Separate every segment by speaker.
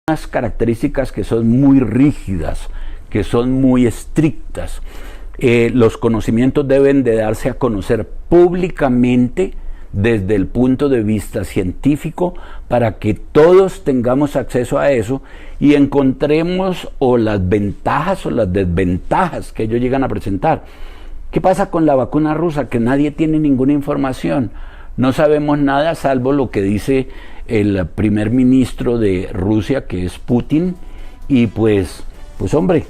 Speaker 1: unas características que son muy rígidas, que son muy estrictas. Los conocimientos deben de darse a conocer públicamente desde el punto de vista científico para que todos tengamos acceso a eso y encontremos o las ventajas o las desventajas que ellos llegan a presentar. ¿Qué pasa con la vacuna rusa? Que nadie tiene ninguna información. No sabemos nada salvo lo que dice el primer ministro de Rusia, que es Putin, y pues hombre,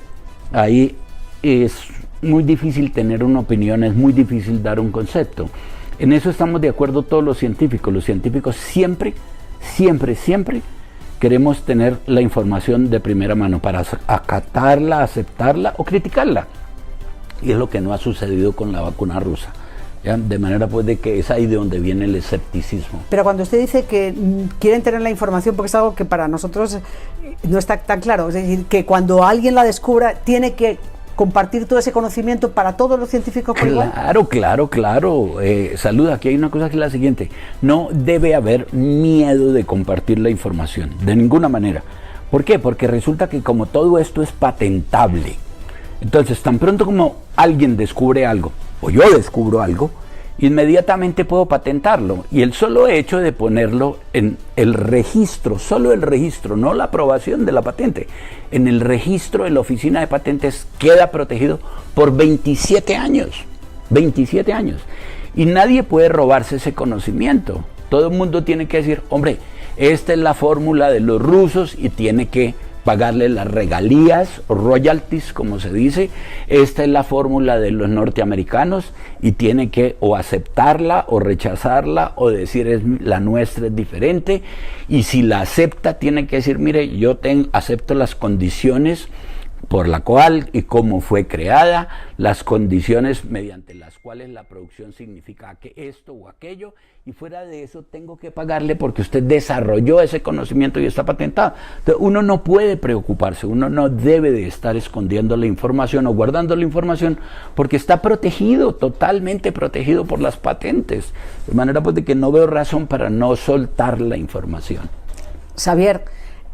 Speaker 1: ahí es muy difícil tener una opinión, es muy difícil dar un concepto. En eso estamos de acuerdo todos los científicos. Los científicos siempre queremos tener la información de primera mano para acatarla, aceptarla o criticarla. Y es lo que no ha sucedido con la vacuna rusa. ¿Ya? De manera pues de que es ahí de donde viene el escepticismo.
Speaker 2: Pero cuando usted dice que quieren tener la información, porque es algo que para nosotros no está tan claro, es decir, que cuando alguien la descubra tiene que compartir todo ese conocimiento para todos los científicos por igual.
Speaker 1: Claro. Salud, aquí hay una cosa que es la siguiente. No debe haber miedo de compartir la información, de ninguna manera. ¿Por qué? Porque resulta que como todo esto es patentable, entonces tan pronto como alguien descubre algo, o yo descubro algo, inmediatamente puedo patentarlo. Y el solo hecho de ponerlo en el registro, solo el registro, no la aprobación de la patente, en el registro de la oficina de patentes queda protegido por 27 años. 27 años. Y nadie puede robarse ese conocimiento. Todo el mundo tiene que decir, hombre, esta es la fórmula de los rusos y tiene que pagarle las regalías, royalties, como se dice. Esta es la fórmula de los norteamericanos y tiene que o aceptarla o rechazarla o decir la nuestra es diferente. Y si la acepta, tiene que decir, mire, yo acepto las condiciones por la cual y cómo fue creada, las condiciones mediante las cuales la producción significa que esto o aquello, y fuera de eso tengo que pagarle porque usted desarrolló ese conocimiento y está patentado. Entonces, uno no puede preocuparse, uno no debe de estar escondiendo la información o guardando la información porque está protegido, totalmente protegido por las patentes, de manera pues de que no veo razón para no soltar la información.
Speaker 2: Xavier,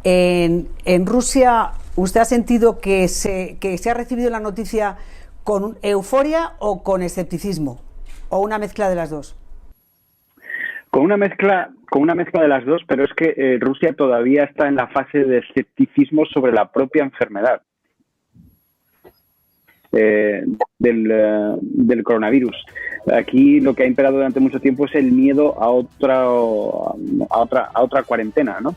Speaker 2: en Rusia, ¿usted ha sentido que se ha recibido la noticia con euforia o con escepticismo? ¿O una mezcla de las dos?
Speaker 3: Con una mezcla de las dos, pero es que Rusia todavía está en la fase de escepticismo sobre la propia enfermedad del coronavirus. Aquí lo que ha imperado durante mucho tiempo es el miedo a otra cuarentena, ¿no?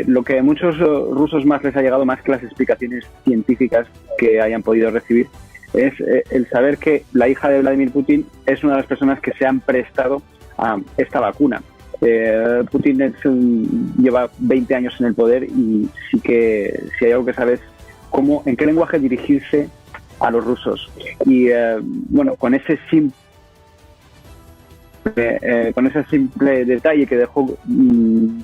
Speaker 3: Lo que a muchos rusos más les ha llegado, más que las explicaciones científicas que hayan podido recibir, es el saber que la hija de Vladimir Putin es una de las personas que se han prestado a esta vacuna. Putin lleva 20 años en el poder y sí que si hay algo que sabe es en qué lenguaje dirigirse a los rusos. Y bueno, con ese simple detalle que dejó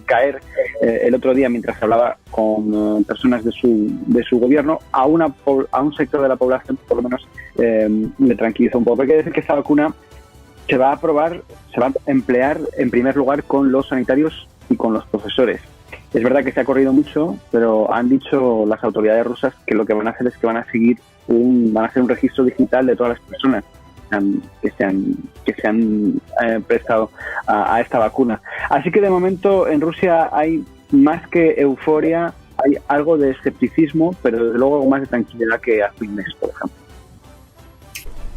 Speaker 3: caer el otro día mientras hablaba con personas de su gobierno, a un sector de la población por lo menos le tranquiliza un poco. Hay que decir que esta vacuna se va a emplear en primer lugar con los sanitarios y con los profesores. Es verdad que se ha corrido mucho, pero han dicho las autoridades rusas que lo que van a hacer es que van a hacer un registro digital de todas las personas que se han prestado a esta vacuna. Así que de momento en Rusia hay más que euforia, hay algo de escepticismo, pero desde luego algo más de tranquilidad que hace un mes, por ejemplo.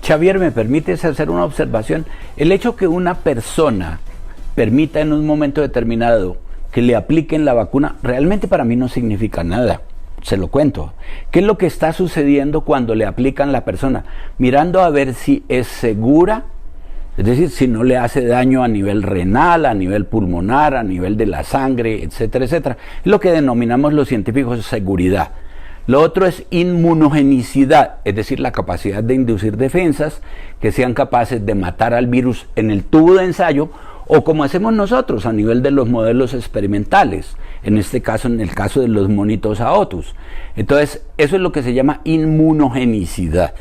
Speaker 1: Xavier, ¿me permites hacer una observación? El hecho que una persona permita en un momento determinado que le apliquen la vacuna, realmente para mí no significa nada. Se lo cuento. ¿Qué es lo que está sucediendo cuando le aplican la persona? Mirando a ver si es segura, es decir, si no le hace daño a nivel renal, a nivel pulmonar, a nivel de la sangre, etcétera, etcétera. Es lo que denominamos los científicos seguridad. Lo otro es inmunogenicidad, es decir, la capacidad de inducir defensas que sean capaces de matar al virus en el tubo de ensayo o como hacemos nosotros a nivel de los modelos experimentales, en este caso, en el caso de los monitos aotus. Entonces, eso es lo que se llama inmunogenicidad.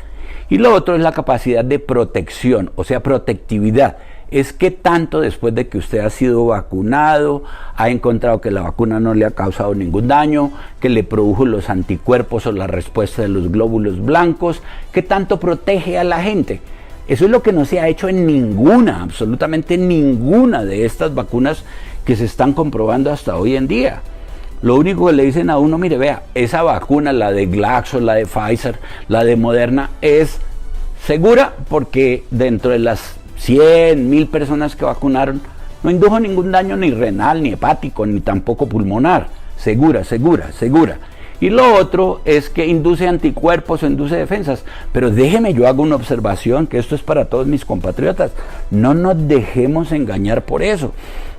Speaker 1: Y lo otro es la capacidad de protección, o sea, protectividad. es qué tanto después de que usted ha sido vacunado, ha encontrado que la vacuna no le ha causado ningún daño, que le produjo los anticuerpos o la respuesta de los glóbulos blancos, qué tanto protege a la gente. Eso es lo que no se ha hecho en ninguna, absolutamente ninguna de estas vacunas que se están comprobando hasta hoy en día. Lo único que le dicen a uno, mire, vea, esa vacuna, la de Glaxo, la de Pfizer, la de Moderna, es segura porque dentro de las 100.000 personas que vacunaron no indujo ningún daño ni renal, ni hepático, ni tampoco pulmonar. Segura, segura, segura. Y lo otro es que induce anticuerpos o induce defensas. Pero déjeme, yo hago una observación, que esto es para todos mis compatriotas. No nos dejemos engañar por eso.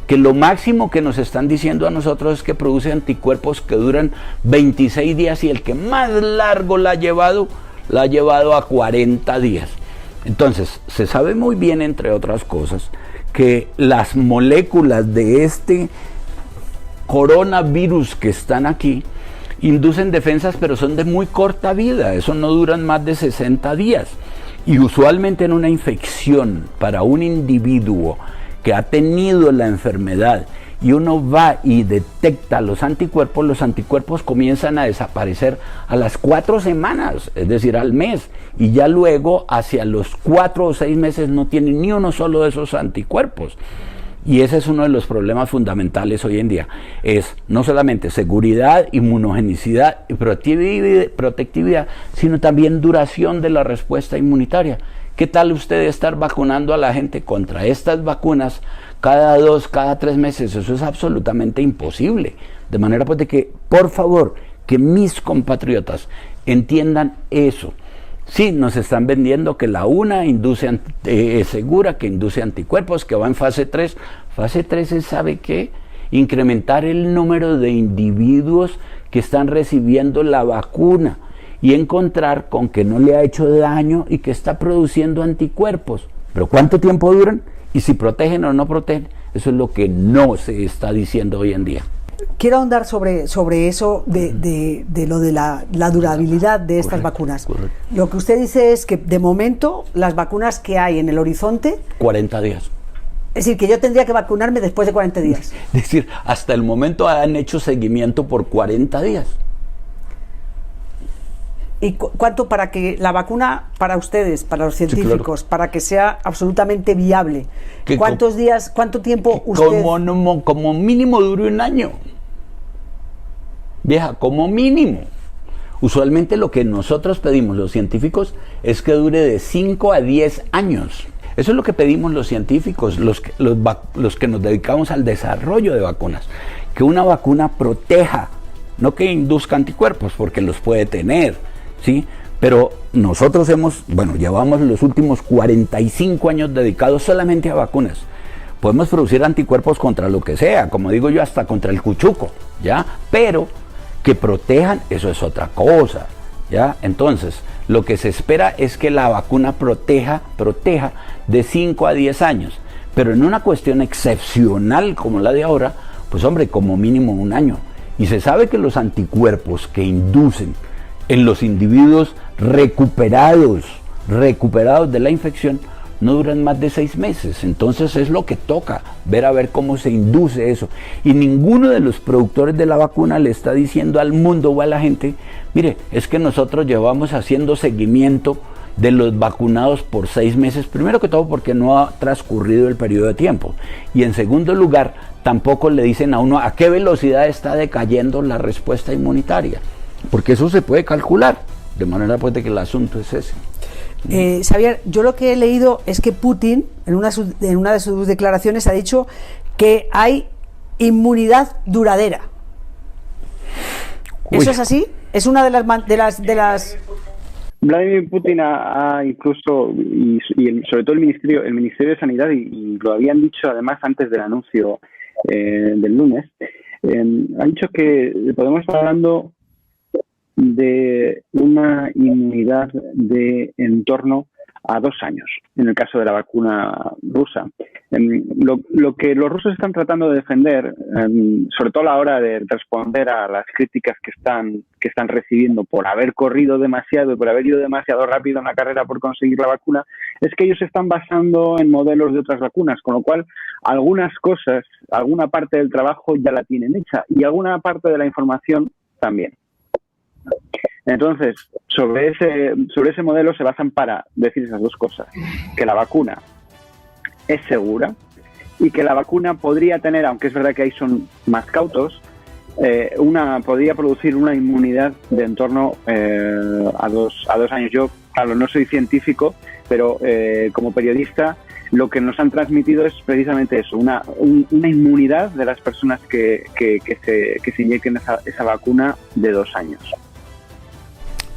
Speaker 1: Que lo máximo que nos están diciendo a nosotros es que produce anticuerpos que duran 26 días y el que más largo la ha llevado a 40 días. Entonces, se sabe muy bien, entre otras cosas, que las moléculas de este coronavirus que están aquí inducen defensas, pero son de muy corta vida, eso no duran más de 60 días. Y usualmente en una infección para un individuo que ha tenido la enfermedad y uno va y detecta los anticuerpos comienzan a desaparecer a las 4 semanas, es decir, al mes, y ya luego hacia los 4 o 6 meses no tiene ni uno solo de esos anticuerpos. Y ese es uno de los problemas fundamentales hoy en día, es no solamente seguridad, inmunogenicidad y protectividad, sino también duración de la respuesta inmunitaria. ¿Qué tal usted estar vacunando a la gente contra estas vacunas cada 2, cada 3 meses? Eso es absolutamente imposible. De manera pues de que, por favor, que mis compatriotas entiendan eso. Sí, nos están vendiendo que la una induce es segura, que induce anticuerpos, que va en fase 3. Fase 3 es, ¿sabe qué? Incrementar el número de individuos que están recibiendo la vacuna y encontrar con que no le ha hecho daño y que está produciendo anticuerpos. Pero ¿cuánto tiempo duran? Y si protegen o no protegen, eso es lo que no se está diciendo hoy en día.
Speaker 2: Quiero ahondar sobre eso de lo de la durabilidad de estas vacunas.
Speaker 1: Correcto.
Speaker 2: Lo que usted dice es que de momento las vacunas que hay en el horizonte...
Speaker 1: 40 días.
Speaker 2: Es decir, que yo tendría que vacunarme después de 40 días.
Speaker 1: Es decir, hasta el momento han hecho seguimiento por 40 días.
Speaker 2: ¿Y cuánto para que la vacuna, para ustedes, para los científicos, sí, claro, para que sea absolutamente viable? ¿Cuántos días, cuánto tiempo usted...?
Speaker 1: Como mínimo dure un año. Vieja, como mínimo. Usualmente lo que nosotros pedimos los científicos es que dure de 5 a 10 años. Eso es lo que pedimos los científicos, los que nos dedicamos al desarrollo de vacunas. Que una vacuna proteja, no que induzca anticuerpos, porque los puede tener, ¿sí? Pero nosotros llevamos los últimos 45 años dedicados solamente a vacunas. Podemos producir anticuerpos contra lo que sea, como digo yo, hasta contra el cuchuco, ¿ya? Pero que protejan, eso es otra cosa, ¿ya? Entonces, lo que se espera es que la vacuna proteja de 5 a 10 años. Pero en una cuestión excepcional como la de ahora, pues hombre, como mínimo un año. Y se sabe que los anticuerpos que inducen en los individuos recuperados de la infección no duran más de 6 meses. Entonces es lo que toca, ver a ver cómo se induce eso. Y ninguno de los productores de la vacuna le está diciendo al mundo o a la gente, mire, es que nosotros llevamos haciendo seguimiento de los vacunados por 6 meses, primero que todo porque no ha transcurrido el periodo de tiempo. Y en segundo lugar, tampoco le dicen a uno a qué velocidad está decayendo la respuesta inmunitaria. Porque eso se puede calcular, de manera pues de que el asunto es ese.
Speaker 2: Xavier, yo lo que he leído es que Putin, en una de sus declaraciones, ha dicho que hay inmunidad duradera. Uy. ¿Eso es así? ¿Es una de las...?
Speaker 3: Vladimir Putin ha incluso, y sobre todo el Ministerio de Sanidad, y lo habían dicho además antes del anuncio del lunes, ha dicho que podemos estar hablando de una inmunidad de en torno a 2 años, en el caso de la vacuna rusa. Lo que los rusos están tratando de defender, sobre todo a la hora de responder a las críticas que están recibiendo por haber corrido demasiado y por haber ido demasiado rápido en la carrera por conseguir la vacuna, es que ellos se están basando en modelos de otras vacunas, con lo cual algunas cosas, alguna parte del trabajo ya la tienen hecha y alguna parte de la información también. Entonces, sobre ese modelo se basan para decir esas dos cosas: que la vacuna es segura y que la vacuna podría tener, aunque es verdad que ahí son más cautos, podría producir una inmunidad de en torno a dos años. Yo, claro, no soy científico, pero como periodista lo que nos han transmitido es precisamente eso, una inmunidad de las personas que se inyecten esa vacuna de 2 años.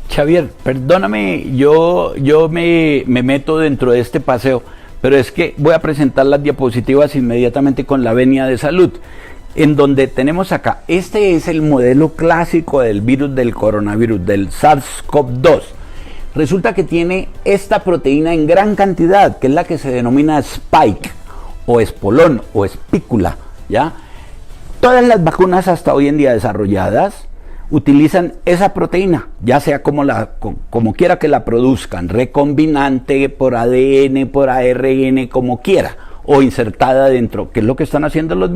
Speaker 1: Xavier, perdóname, yo me meto dentro de este paseo, pero es que voy a presentar las diapositivas inmediatamente con la venia de salud, en donde tenemos acá, este es el modelo clásico del virus del coronavirus, del SARS-CoV-2. Resulta que tiene esta proteína en gran cantidad, que es la que se denomina spike, o espolón, o espícula, ¿ya? Todas las vacunas hasta hoy en día desarrolladas utilizan esa proteína, ya sea como quiera que la produzcan, recombinante, por ADN, por ARN, como quiera, o insertada dentro, que es lo que están haciendo los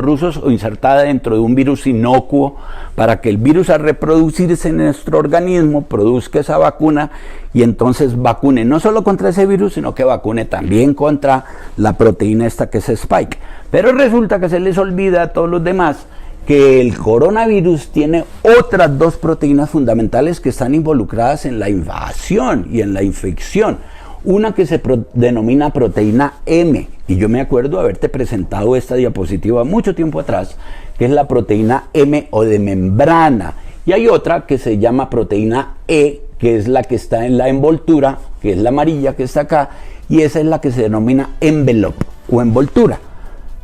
Speaker 1: rusos, o insertada dentro de un virus inocuo, para que el virus, al reproducirse en nuestro organismo, produzca esa vacuna y entonces vacune no solo contra ese virus, sino que vacune también contra la proteína esta que es Spike. Pero resulta que se les olvida a todos los demás que el coronavirus tiene otras 2 proteínas fundamentales que están involucradas en la invasión y en la infección. Una que se denomina proteína M, y yo me acuerdo haberte presentado esta diapositiva mucho tiempo atrás, que es la proteína M o de membrana, y hay otra que se llama proteína E, que es la que está en la envoltura, que es la amarilla que está acá, y esa es la que se denomina envelope o envoltura.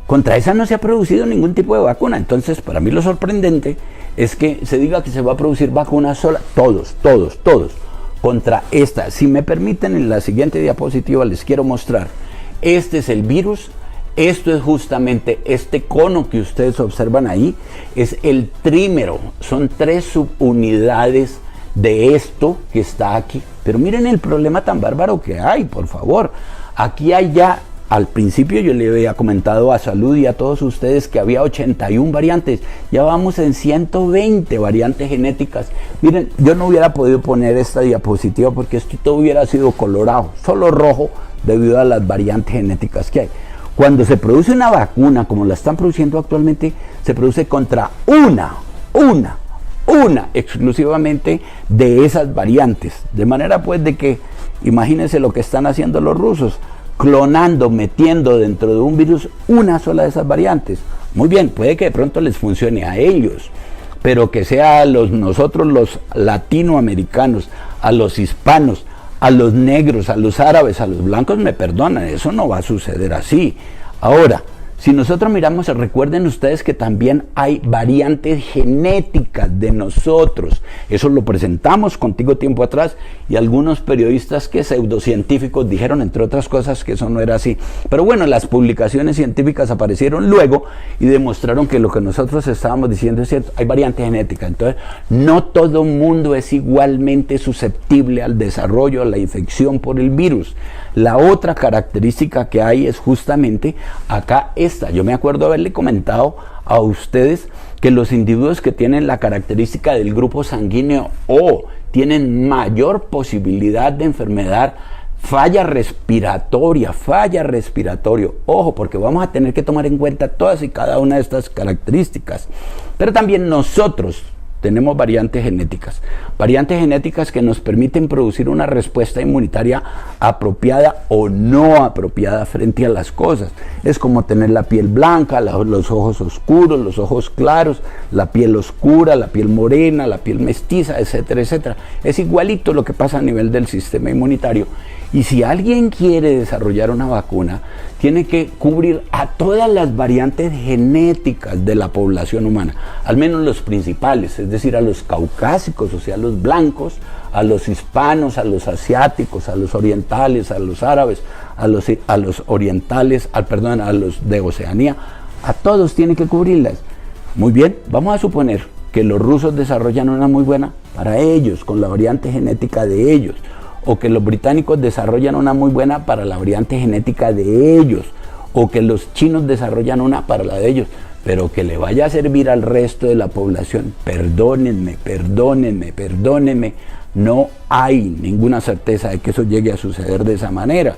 Speaker 1: Contra esa no se ha producido ningún tipo de vacuna. Entonces, para mí lo sorprendente es que se diga que se va a producir vacuna sola, todos, contra esta. Si me permiten, en la siguiente diapositiva les quiero mostrar. Este es el virus, esto es justamente este cono que ustedes observan ahí, es el trímero, son 3 subunidades de esto que está aquí. Pero miren el problema tan bárbaro que hay, por favor. Aquí hay ya... Al principio yo le había comentado a Salud y a todos ustedes que había 81 variantes, ya vamos en 120 variantes genéticas. Miren, yo no hubiera podido poner esta diapositiva porque esto todo hubiera sido colorado, solo rojo debido a las variantes genéticas que hay. Cuando se produce una vacuna como la están produciendo actualmente, se produce contra una exclusivamente de esas variantes, de manera pues de que, imagínense lo que están haciendo los rusos, clonando, metiendo dentro de un virus una sola de esas variantes. Muy bien, puede que de pronto les funcione a ellos, pero que sea a nosotros los latinoamericanos, a los hispanos, a los negros, a los árabes, a los blancos, me perdonan, eso no va a suceder así. Ahora, si nosotros miramos, recuerden ustedes que también hay variantes genéticas de nosotros. Eso lo presentamos contigo tiempo atrás y algunos periodistas que pseudocientíficos dijeron, entre otras cosas, que eso no era así. Pero bueno, las publicaciones científicas aparecieron luego y demostraron que lo que nosotros estábamos diciendo es cierto. Hay variantes genéticas. Entonces, no todo mundo es igualmente susceptible al desarrollo, a la infección por el virus. La otra característica que hay es justamente acá esta. Yo me acuerdo haberle comentado a ustedes que los individuos que tienen la característica del grupo sanguíneo O tienen mayor posibilidad de enfermedad, falla respiratorio. Ojo, porque vamos a tener que tomar en cuenta todas y cada una de estas características. Pero también nosotros tenemos variantes genéticas que nos permiten producir una respuesta inmunitaria apropiada o no apropiada frente a las cosas. Es como tener la piel blanca, los ojos oscuros, los ojos claros, la piel oscura, la piel morena, la piel mestiza, etcétera, etcétera. Es igualito lo que pasa a nivel del sistema inmunitario. Y si alguien quiere desarrollar una vacuna, tiene que cubrir a todas las variantes genéticas de la población humana, al menos los principales, es es decir, a los caucásicos, o sea, a los blancos, a los hispanos, a los asiáticos, a los orientales, a los árabes, a los orientales, a los de Oceanía, a todos tiene que cubrirlas. Muy bien, vamos a suponer que los rusos desarrollan una muy buena para ellos, con la variante genética de ellos, o que los británicos desarrollan una muy buena para la variante genética de ellos, o que los chinos desarrollan una para la de ellos, pero que le vaya a servir al resto de la población, perdónenme, no hay ninguna certeza de que eso llegue a suceder de esa manera.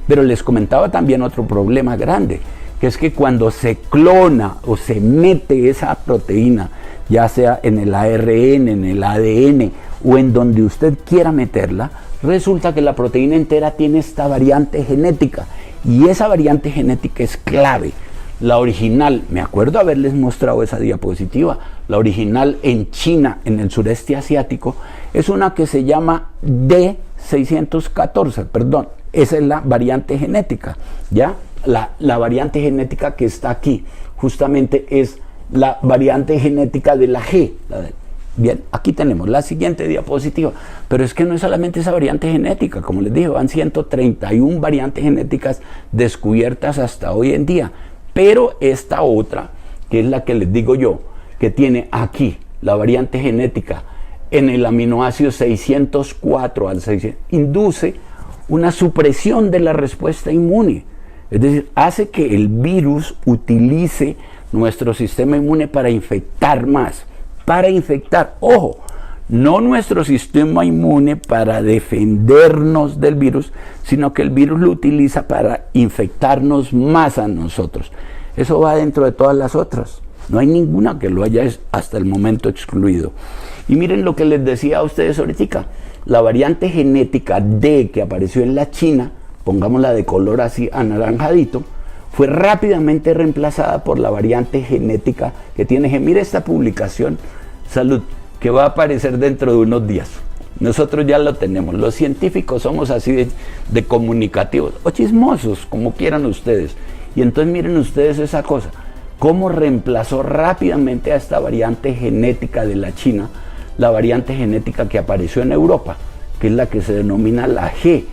Speaker 1: Pero les comentaba también otro problema grande, que es que cuando se clona o se mete esa proteína, ya sea en el ARN, en el ADN o en donde usted quiera meterla, resulta que la proteína entera tiene esta variante genética, y esa variante genética es clave. La original, me acuerdo haberles mostrado esa diapositiva, la original en China, en el sureste asiático, es una que se llama D614, perdón, esa es la variante genética, ¿ya? La variante genética que está aquí, justamente es la variante genética de la G. Bien, aquí tenemos la siguiente diapositiva, pero es que no es solamente esa variante genética, como les dije, van 131 variantes genéticas descubiertas hasta hoy en día, pero esta otra, que es la que les digo yo, que tiene aquí la variante genética en el aminoácido 604 al 600, induce una supresión de la respuesta inmune, es decir, hace que el virus utilice nuestro sistema inmune para infectar más, ojo, no nuestro sistema inmune para defendernos del virus, sino que el virus lo utiliza para infectarnos más a nosotros. Eso va dentro de todas las otras, no hay ninguna que lo haya hasta el momento excluido. Y miren lo que les decía a ustedes ahorita, la variante genética D que apareció en la China, pongámosla de color así anaranjadito, fue rápidamente reemplazada por la variante genética que tiene G. Mire esta publicación, salud, que va a aparecer dentro de unos días. Nosotros ya lo tenemos, los científicos somos así de comunicativos, o chismosos, como quieran ustedes. Y entonces miren ustedes esa cosa, cómo reemplazó rápidamente a esta variante genética de la China, la variante genética que apareció en Europa, que es la que se denomina la G.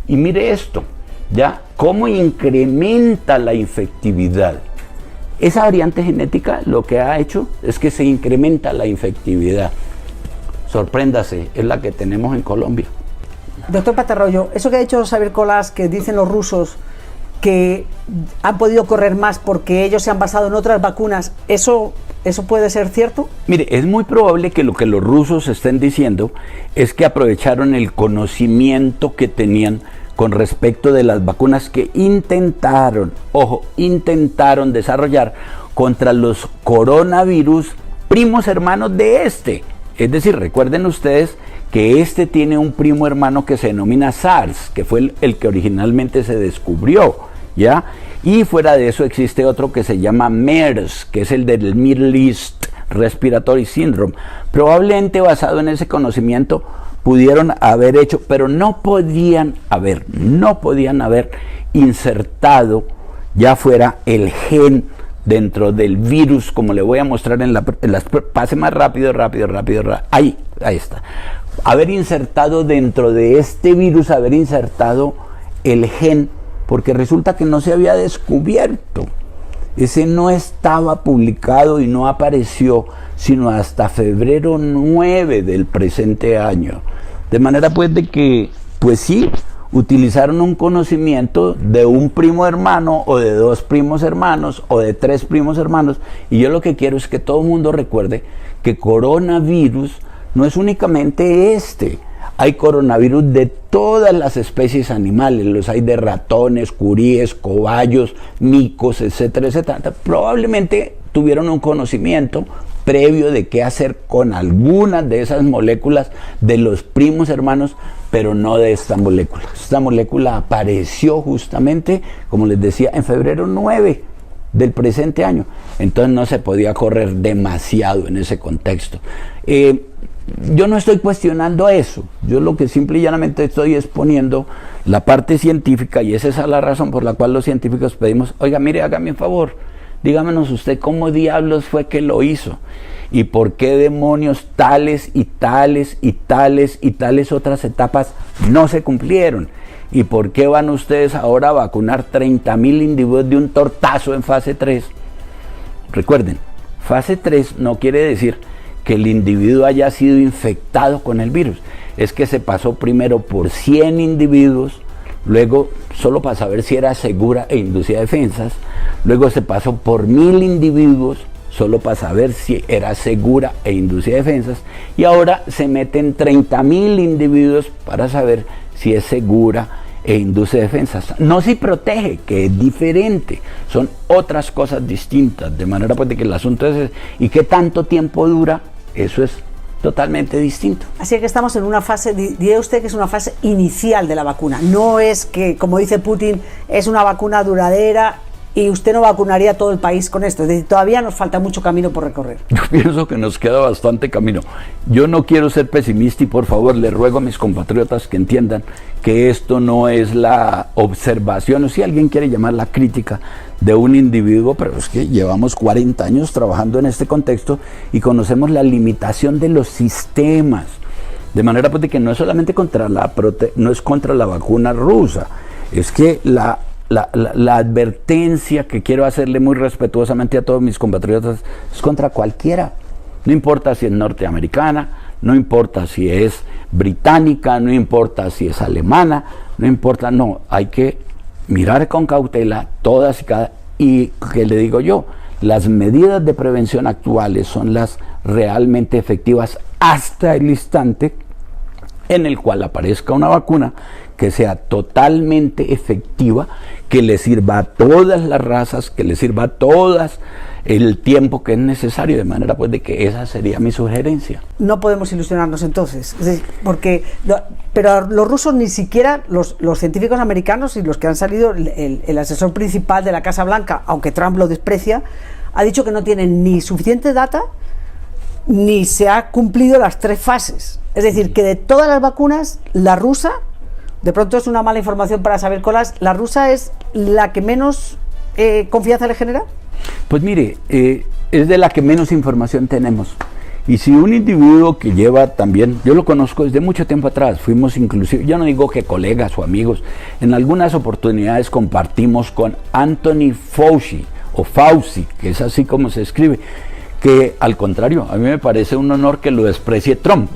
Speaker 1: Y mire esto, ya, cómo incrementa la infectividad. Esa variante genética lo que ha hecho es que se incrementa la infectividad. Sorpréndase, es la que tenemos en Colombia.
Speaker 2: Doctor Patarroyo, eso que ha dicho Xavier Colás, que dicen los rusos que han podido correr más porque ellos se han basado en otras vacunas, ¿eso puede ser cierto? Mire,
Speaker 1: es muy probable que lo que los rusos estén diciendo es que aprovecharon el conocimiento que tenían con respecto de las vacunas que intentaron desarrollar contra los coronavirus primos hermanos de este. Es decir, recuerden ustedes que este tiene un primo hermano que se denomina SARS, que fue el que originalmente se descubrió, ¿ya? Y fuera de eso existe otro que se llama MERS, que es el del Middle East Respiratory Syndrome. Probablemente basado en ese conocimiento pudieron haber hecho, pero no podían haber insertado ya fuera el gen dentro del virus, como le voy a mostrar en las, pase más rápido, ahí está, haber insertado dentro de este virus, haber insertado el gen, porque resulta que no se había descubierto, ese no estaba publicado y no apareció sino hasta febrero 9 del presente año. De manera pues de que, pues sí, utilizaron un conocimiento de un primo hermano o de dos primos hermanos o de tres primos hermanos, y yo lo que quiero es que todo el mundo recuerde que coronavirus no es únicamente este. Hay coronavirus de todas las especies animales, los hay de ratones, curíes, cobayos, micos, etcétera, etcétera. Probablemente tuvieron un conocimiento previo de qué hacer con algunas de esas moléculas de los primos hermanos, pero no de esta molécula. Esta molécula apareció justamente, como les decía, en febrero 9 del presente año. Entonces no se podía correr demasiado en ese contexto. Yo no estoy cuestionando eso, yo lo que simple y llanamente estoy exponiendo la parte científica, y esa es la razón por la cual los científicos pedimos, oiga, mire, hágame un favor, dígamenos usted cómo diablos fue que lo hizo y por qué demonios tales y tales y tales y tales otras etapas no se cumplieron. ¿Y por qué van ustedes ahora a vacunar 30.000 individuos de un tortazo en fase 3? Recuerden, fase 3 no quiere decir que el individuo haya sido infectado con el virus. Es que se pasó primero por 100 individuos, luego solo para saber si era segura e inducía defensas, luego se pasó por 1.000 individuos, solo para saber si era segura e inducía defensas, y ahora se meten 30.000 individuos para saber si es segura e induce defensas. No si protege, que es diferente, son otras cosas distintas, de manera pues de que el asunto es, ¿y qué tanto tiempo dura? Eso es totalmente distinto.
Speaker 2: Así que estamos en una fase, diría usted que es una fase inicial de la vacuna, no es que, como dice Putin, es una vacuna duradera y usted no vacunaría a todo el país con esto, es decir, todavía nos falta mucho camino por recorrer.
Speaker 1: Yo pienso que nos queda bastante camino. Yo no quiero ser pesimista y por favor le ruego a mis compatriotas que entiendan que esto no es la observación, o si alguien quiere llamar la crítica de un individuo, pero es que llevamos 40 años trabajando en este contexto y conocemos la limitación de los sistemas, de manera pues de que no es solamente contra no es contra la vacuna rusa, es que la advertencia que quiero hacerle muy respetuosamente a todos mis compatriotas es contra cualquiera, no importa si es norteamericana, no importa si es británica, no importa si es alemana, no importa, no, hay que mirar con cautela todas y cada, y que le digo yo, las medidas de prevención actuales son las realmente efectivas hasta el instante en el cual aparezca una vacuna que sea totalmente efectiva, que le sirva a todas las razas, que le sirva a todas el tiempo que es necesario, de manera pues de que esa sería mi sugerencia.
Speaker 2: No podemos ilusionarnos entonces, es decir, porque pero los rusos ni siquiera, los científicos americanos y los que han salido, el asesor principal de la Casa Blanca, aunque Trump lo desprecia, ha dicho que no tienen ni suficiente data ni se ha cumplido las 3 fases. Es decir, que de todas las vacunas, la rusa, de pronto es una mala información para saber colas, la rusa es la que menos confianza le genera.
Speaker 1: Pues mire, es de la que menos información tenemos. Y si un individuo que lleva también, yo lo conozco desde mucho tiempo atrás, fuimos inclusive, yo no digo que colegas o amigos, en algunas oportunidades compartimos con Anthony Fauci, o Fauci, que es así como se escribe, que al contrario, a mí me parece un honor que lo desprecie Trump.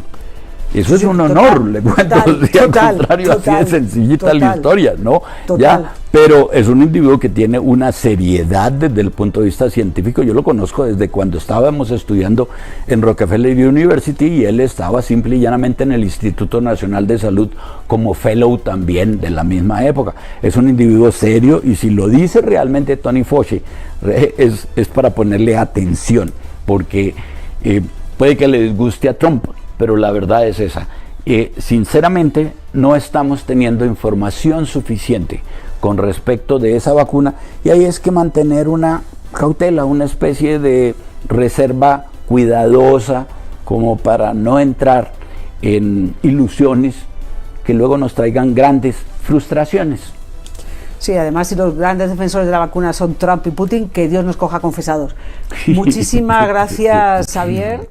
Speaker 1: Eso es un honor, le cuento, al contrario, así de sencillita la historia, ¿no? Ya, pero es un individuo que tiene una seriedad desde el punto de vista científico. Yo lo conozco desde cuando estábamos estudiando en Rockefeller University y él estaba simple y llanamente en el Instituto Nacional de Salud como fellow también de la misma época. Es un individuo serio y si lo dice realmente Tony Fauci es para ponerle atención, porque puede que le disguste a Trump, pero la verdad es esa. Sinceramente, no estamos teniendo información suficiente con respecto de esa vacuna y ahí es que mantener una cautela, una especie de reserva cuidadosa como para no entrar en ilusiones que luego nos traigan grandes frustraciones.
Speaker 2: Sí, además, si los grandes defensores de la vacuna son Trump y Putin, que Dios nos coja confesados. Muchísimas gracias, Xavier,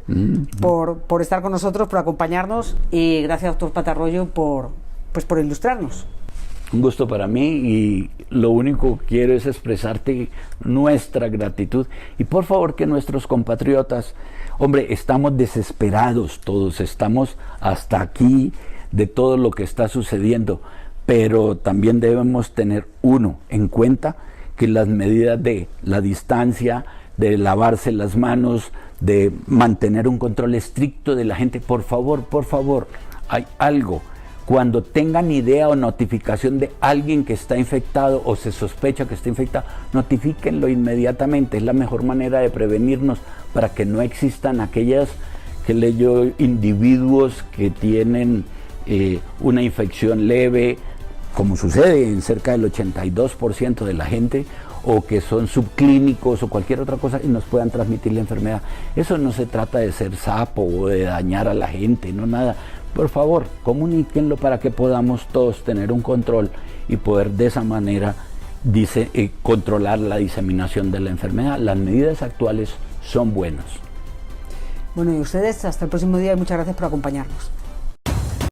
Speaker 2: por estar con nosotros, por acompañarnos, y gracias, doctor Patarroyo, por ilustrarnos.
Speaker 1: Un gusto para mí y lo único que quiero es expresarte nuestra gratitud y por favor que nuestros compatriotas, hombre, estamos desesperados todos, estamos hasta aquí de todo lo que está sucediendo, pero también debemos tener en cuenta que las medidas de la distancia, de lavarse las manos, de mantener un control estricto de la gente, por favor, hay algo. Cuando tengan idea o notificación de alguien que está infectado o se sospecha que está infectado, notifíquenlo inmediatamente, es la mejor manera de prevenirnos para que no existan aquellas individuos que tienen una infección leve, como sucede en cerca del 82% de la gente, o que son subclínicos o cualquier otra cosa y nos puedan transmitir la enfermedad. Eso no se trata de ser sapo o de dañar a la gente, no nada. Por favor, comuníquenlo para que podamos todos tener un control y poder de esa manera dice controlar la diseminación de la enfermedad. Las medidas actuales son buenas.
Speaker 2: Bueno, y ustedes hasta el próximo día y muchas gracias por acompañarnos.